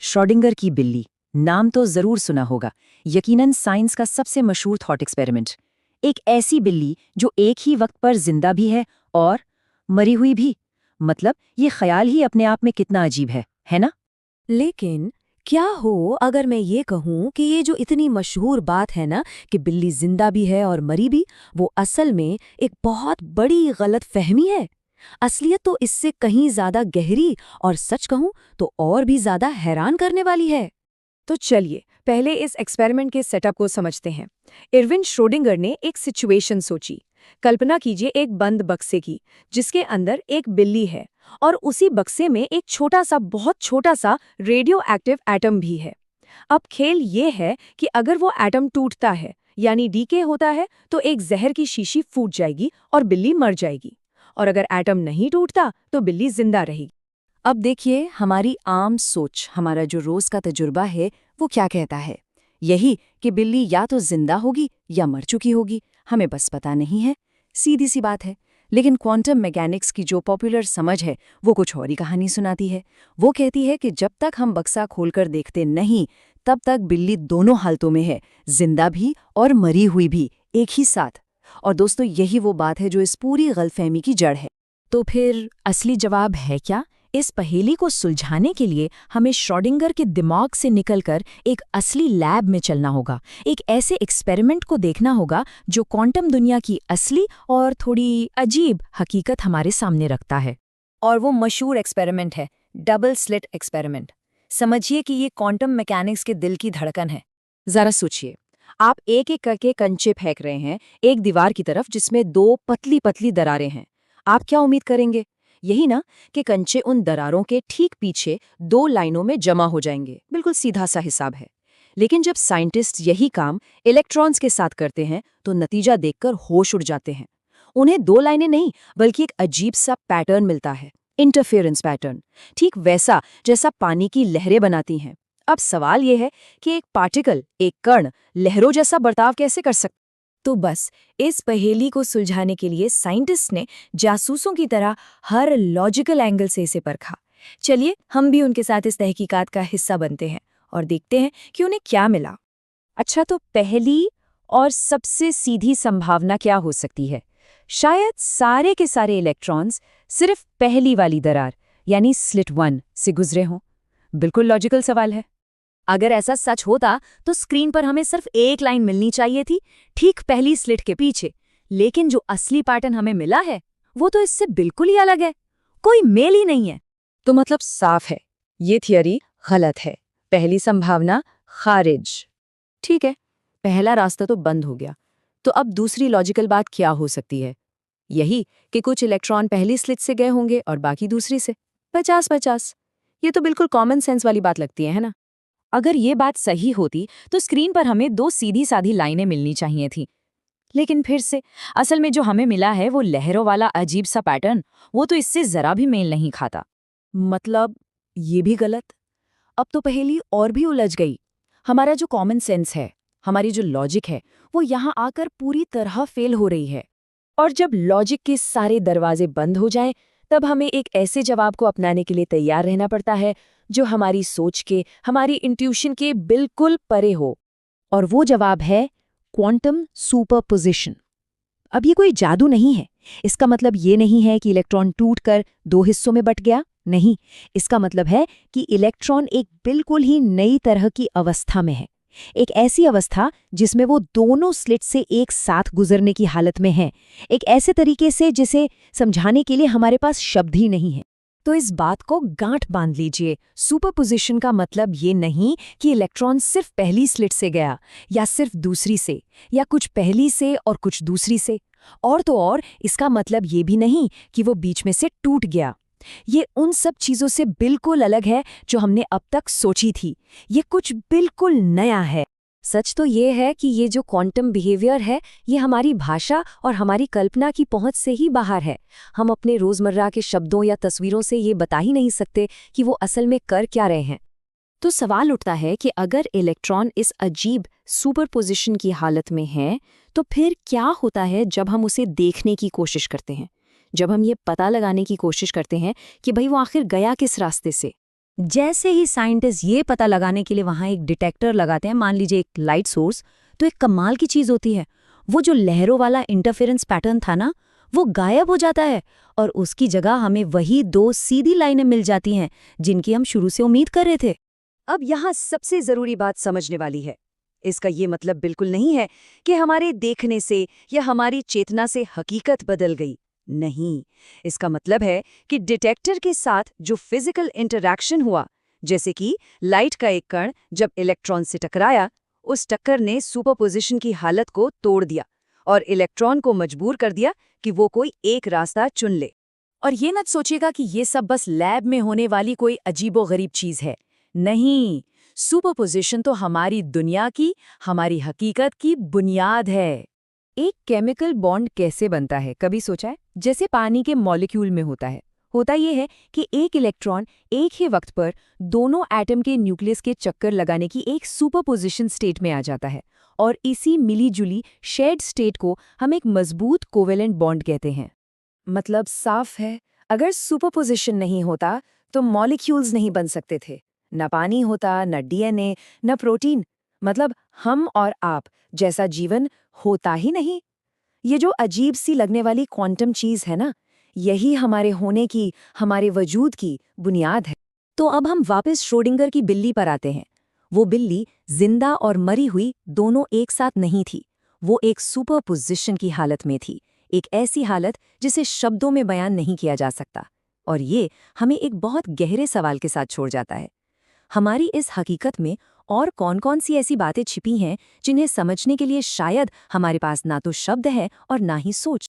Schrodinger की बिल्ली, नाम तो जरूर सुना होगा। यकीनन साइंस का सबसे मशहूर थॉट एक्सपेरिमेंट। एक ऐसी बिल्ली जो एक ही वक्त पर जिंदा भी है और मरी हुई भी। मतलब ये ख्याल ही अपने आप में कितना अजीब है ना? लेकिन क्या हो अगर मैं ये कहूँ कि ये जो इतनी मशहूर बात है ना कि बिल्ली जिंदा भी है और मरी भी, वो असल में एक बहुत बड़ी गलत फहमी है। असलियत तो इससे कहीं ज्यादा गहरी और सच कहूँ तो और भी ज्यादा हैरान करने वाली है। तो चलिए पहले इस एक्सपेरिमेंट के सेटअप को समझते हैं। इरविन श्रोडिंगर ने एक सिचुएशन सोची। कल्पना कीजिए एक बंद बक्से की, जिसके अंदर एक बिल्ली है और उसी बक्से में एक छोटा सा, बहुत छोटा सा रेडियो एक्टिव एटम भी है। अब खेल ये है कि अगर वो एटम टूटता है यानी डीके होता है तो एक जहर की शीशी फूट जाएगी और बिल्ली मर जाएगी, और अगर एटम नहीं टूटता तो बिल्ली जिंदा रहेगी। अब देखिए, हमारी आम सोच, हमारा जो रोज का तजुर्बा है, वो क्या कहता है? यही कि बिल्ली या तो जिंदा होगी या मर चुकी होगी, हमें बस पता नहीं है। सीधी सी बात है। लेकिन क्वांटम मैकेनिक्स की जो पॉपुलर समझ है, वो कुछ और ही कहानी सुनाती है। वो कहती है कि जब तक हम बक्सा खोलकर देखते नहीं, तब तक बिल्ली दोनों हालतों में है, जिंदा भी और मरी हुई भी, एक ही साथ। और दोस्तों, यही वो बात है जो इस पूरी गलतफहमी की जड़ है। तो फिर असली जवाब है क्या? इस पहेली को सुलझाने के लिए हमें श्रोडिंगर के दिमाग से निकलकर एक असली लैब में चलना होगा। एक ऐसे एक्सपेरिमेंट को देखना होगा जो क्वांटम दुनिया की असली और थोड़ी अजीब हकीकत हमारे सामने रखता है। और वो मशहूर एक्सपेरिमेंट है डबल स्लिट एक्सपेरिमेंट। समझिए कि ये क्वांटम मैकेनिक्स के दिल की धड़कन है। जरा सोचिए, आप एक एक करके कंचे फेंक रहे हैं एक दीवार की तरफ जिसमें दो पतली पतली दरारें हैं। आप क्या उम्मीद करेंगे? यही ना कि कंचे उन दरारों के ठीक पीछे दो लाइनों में जमा हो जाएंगे। बिल्कुल सीधा सा हिसाब है। लेकिन जब साइंटिस्ट यही काम इलेक्ट्रॉन्स के साथ करते हैं तो नतीजा देखकर होश उड़ जाते हैं। उन्हें दो लाइनें नहीं, बल्कि एक अजीब सा पैटर्न मिलता है, इंटरफेरेंस पैटर्न। ठीक वैसा जैसा पानी की लहरें बनाती हैं। अब सवाल यह है कि एक पार्टिकल, एक कण, लहरों जैसा बर्ताव कैसे कर सकता? तो बस इस पहेली को सुलझाने के लिए साइंटिस्ट ने जासूसों की तरह हर लॉजिकल एंगल से इसे परखा। चलिए हम भी उनके साथ इस तहकीकात का हिस्सा बनते हैं और देखते हैं कि उन्हें क्या मिला। अच्छा, तो पहली और सबसे सीधी संभावना क्या हो सकती है? शायद सारे के सारे इलेक्ट्रॉन्स सिर्फ पहली वाली दरार यानी स्लिट 1 से गुजरे हों। बिल्कुल लॉजिकल सवाल है। अगर ऐसा सच होता तो स्क्रीन पर हमें सिर्फ एक लाइन मिलनी चाहिए थी, ठीक पहली स्लिट के पीछे। लेकिन जो असली पैटर्न हमें मिला है वो तो इससे बिल्कुल ही अलग है। कोई मेल ही नहीं है। तो मतलब साफ है, ये थियरी गलत है। पहली संभावना खारिज। ठीक है, पहला रास्ता तो बंद हो गया। तो अब दूसरी लॉजिकल बात क्या हो सकती है? यही कि कुछ इलेक्ट्रॉन पहली स्लिट से गए होंगे और बाकी दूसरी से। 50-50। ये तो बिल्कुल कॉमन सेंस वाली बात लगती है ना? अगर ये बात सही होती तो स्क्रीन पर हमें दो सीधी साधी लाइनें मिलनी चाहिए थी। लेकिन फिर से, असल में जो हमें मिला है वो लहरों वाला अजीब सा पैटर्न। वो तो इससे जरा भी मेल नहीं खाता। मतलब ये भी गलत। अब तो पहेली और भी उलझ गई। हमारा जो कॉमन सेंस है, हमारी जो लॉजिक है, वो यहाँ आकर पूरी तरह फेल हो रही है। और जब लॉजिक के सारे दरवाजे बंद हो जाएं, तब हमें एक ऐसे जवाब को अपनाने के लिए तैयार रहना पड़ता है जो हमारी सोच के, हमारी इंट्यूशन के बिल्कुल परे हो। और वो जवाब है क्वांटम सुपरपोजिशन। अब ये कोई जादू नहीं है। इसका मतलब ये नहीं है कि इलेक्ट्रॉन टूटकर दो हिस्सों में बट गया। नहीं, इसका मतलब है कि इलेक्ट्रॉन एक बिल्कुल ही नई तरह की अवस्था में है। एक ऐसी अवस्था जिसमें वो दोनों स्लिट से एक साथ गुजरने की हालत में है। एक ऐसे तरीके से जिसे समझाने के लिए हमारे पास शब्द ही नहीं है। तो इस बात को गांठ बांध लीजिए। सुपरपोजिशन का मतलब ये नहीं कि इलेक्ट्रॉन सिर्फ पहली स्लिट से गया या सिर्फ दूसरी से, या कुछ पहली से और कुछ दूसरी से। और तो और इसका मतलब ये भी नहीं कि वो बीच में से टूट गया। ये उन सब चीजों से बिल्कुल अलग है जो हमने अब तक सोची थी। ये कुछ बिल्कुल नया है। सच तो ये है कि ये जो क्वांटम बिहेवियर है, ये हमारी भाषा और हमारी कल्पना की पहुंच से ही बाहर है। हम अपने रोजमर्रा के शब्दों या तस्वीरों से ये बता ही नहीं सकते कि वो असल में कर क्या रहे हैं। तो सवाल उठता है कि अगर इलेक्ट्रॉन इस अजीब सुपरपोजिशन की हालत में है, तो फिर क्या होता है जब हम उसे देखने की कोशिश करते हैं, जब हम ये पता लगाने की कोशिश करते हैं कि भाई वो आखिर गया किस रास्ते से। जैसे ही साइंटिस्ट ये पता लगाने के लिए वहां एक डिटेक्टर लगाते हैं, मान लीजिए एक लाइट सोर्स, तो एक कमाल की चीज होती है। वो जो लहरों वाला इंटरफेरेंस पैटर्न था ना, वो गायब हो जाता है और उसकी जगह हमें वही 2 सीधी लाइनें मिल जाती हैं जिनकी हम शुरू से उम्मीद कर रहे थे। अब यहाँ सबसे जरूरी बात समझने वाली है। इसका ये मतलब बिल्कुल नहीं है कि हमारे देखने से या हमारी चेतना से हकीकत बदल गई। नहीं, इसका मतलब है कि डिटेक्टर के साथ जो फिजिकल इंटरैक्शन हुआ, जैसे कि लाइट का एक कण जब इलेक्ट्रॉन से टकराया, उस टक्कर ने सुपरपोजिशन की हालत को तोड़ दिया और इलेक्ट्रॉन को मजबूर कर दिया कि वो कोई एक रास्ता चुन ले। और ये मत सोचिएगा कि ये सब बस लैब में होने वाली कोई अजीबोगरीब चीज है। नहीं, सुपरपोजिशन तो हमारी दुनिया की, हमारी हकीकत की बुनियाद है। एक केमिकल बॉन्ड कैसे बनता है, कभी सोचा है? जैसे पानी के मॉलिक्यूल में होता है। होता ये है कि एक इलेक्ट्रॉन एक ही वक्त पर दोनों एटम के न्यूक्लियस के चक्कर लगाने की एक सुपरपोजिशन स्टेट में आ जाता है, और इसी मिली-जुली शेयर्ड स्टेट को हम एक मजबूत कोवेलेंट बॉन्ड कहते हैं। मतलब साफ है, अगर सुपरपोजिशन नहीं होता तो मॉलिक्यूल्स नहीं बन सकते थे। न पानी होता, न डीएनए, न प्रोटीन, मतलब हम और आप जैसा जीवन होता ही नहीं। ये जो अजीब सी लगने वाली क्वांटम चीज है ना, यही हमारे होने की, हमारे वजूद की बुनियाद है। तो अब हम वापस श्रोडिंगर की बिल्ली पर आते हैं। वो बिल्ली जिंदा और मरी हुई दोनों एक साथ नहीं थी। वो एक सुपरपोजिशन की हालत में थी, एक ऐसी हालत जिसे शब्दों में बयान नहीं किया जा सकता। और ये हमें एक बहुत गहरे सवाल के साथ छोड़ जाता है। हमारी इस हकीकत में और कौन-कौन सी ऐसी बातें छिपी हैं जिन्हें समझने के लिए शायद हमारे पास ना तो शब्द है और ना ही सोच।